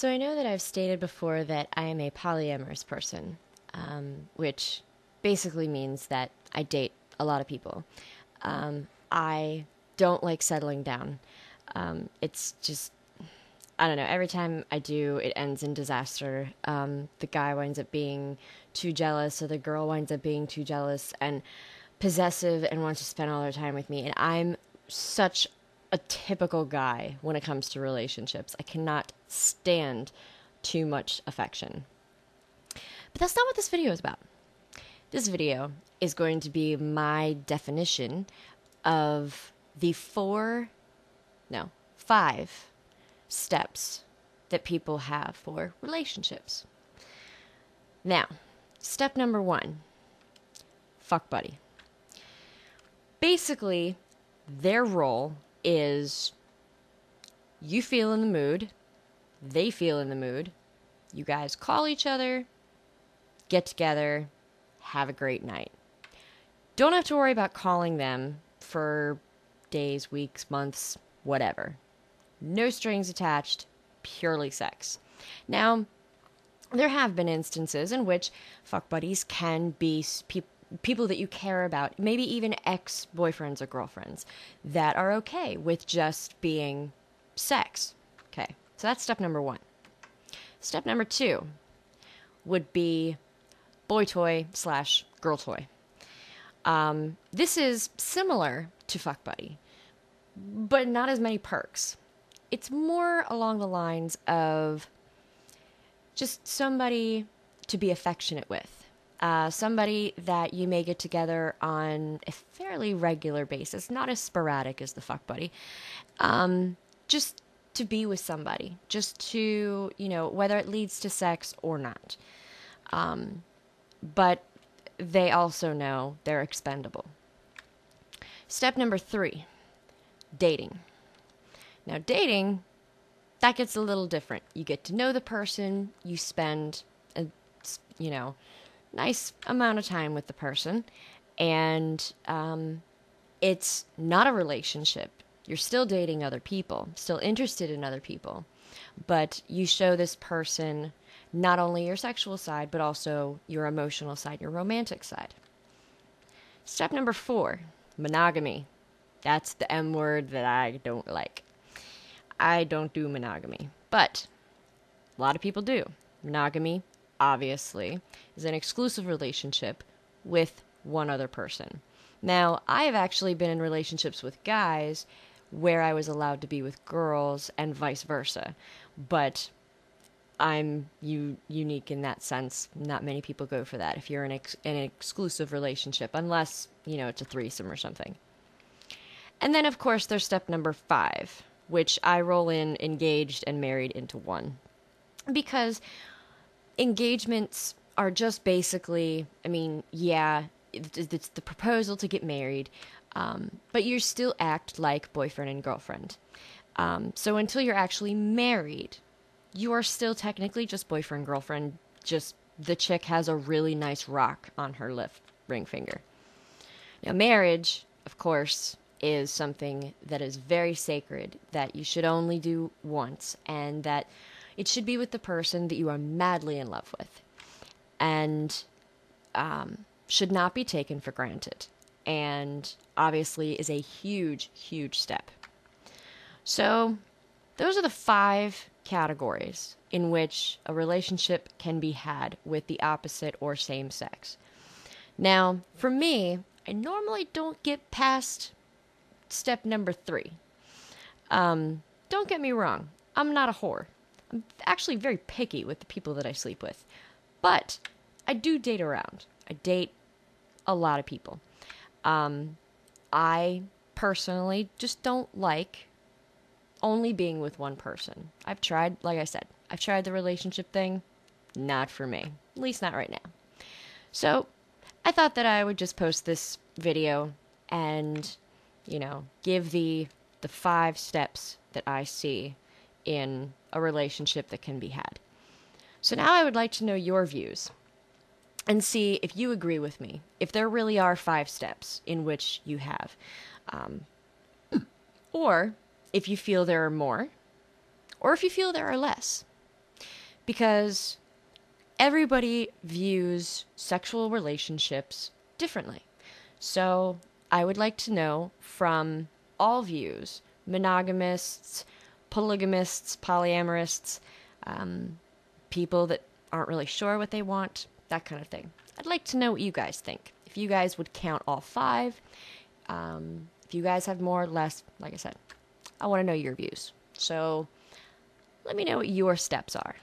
So I know that I've stated before that I am a polyamorous person, which basically means that I date a lot of people. I don't like settling down. It's just, I don't know, every time I do, it ends in disaster. The guy winds up being too jealous, or the girl winds up being too jealous and possessive and wants to spend all their time with me. And I'm such a typical guy when it comes to relationships. I cannot stand too much affection. But that's not what this video is about. This video is going to be my definition of the five steps that people have for relationships. Now, step number one, fuck buddy. Basically, their role is you feel in the mood, they feel in the mood, you guys call each other, get together, have a great night. Don't have to worry about calling them for days, weeks, months, whatever. No strings attached, purely sex. Now, there have been instances in which fuck buddies can be people that you care about, maybe even ex-boyfriends or girlfriends, that are okay with just being sex. Okay, so that's step number one. Step number two would be boy toy / girl toy. This is similar to fuck buddy, but not as many perks. It's more along the lines of just somebody to be affectionate with. Somebody that you may get together on a fairly regular basis, not as sporadic as the fuck buddy. Just to be with somebody, just to, whether it leads to sex or not. But they also know they're expendable. Step number three, dating. Now, dating, that gets a little different. You get to know the person, you spend a, nice amount of time with the person, and it's not a relationship. You're still dating other people, still interested in other people, but you show this person not only your sexual side, but also your emotional side, your romantic side. Step number four, monogamy. That's the M word that I don't like. I don't do monogamy, but a lot of people do. Monogamy, obviously, is an exclusive relationship with one other person. Now, I have actually been in relationships with guys where I was allowed to be with girls and vice versa, but I'm unique in that sense. Not many people go for that if you're in an exclusive relationship, unless, it's a threesome or something. And then, of course, there's step number five, which I roll in engaged and married into one. Because engagements are just basically, it's the proposal to get married, but you still act like boyfriend and girlfriend. So until you're actually married, you are still technically just boyfriend, girlfriend, just the chick has a really nice rock on her left ring finger. Now, marriage, of course, is something that is very sacred, that you should only do once, and that it should be with the person that you are madly in love with, and should not be taken for granted, and obviously is a huge, huge step. So those are the five categories in which a relationship can be had with the opposite or same sex. Now, for me, I normally don't get past step number three. Don't get me wrong, I'm not a whore. I'm actually very picky with the people that I sleep with. But I do date around. I date a lot of people. I personally just don't like only being with one person. I've tried, like I said, I've tried the relationship thing. Not for me. At least not right now. So I thought that I would just post this video and, give the five steps that I see in a relationship that can be had. So now I would like to know your views and see if you agree with me, if there really are five steps in which you have, or if you feel there are more, or if you feel there are less. because everybody views sexual relationships differently. So I would like to know from all views, monogamists, polygamists, polyamorists, people that aren't really sure what they want, that kind of thing. I'd like to know what you guys think. If you guys would count all five, if you guys have more or less, like I said, I want to know your views. So let me know what your steps are.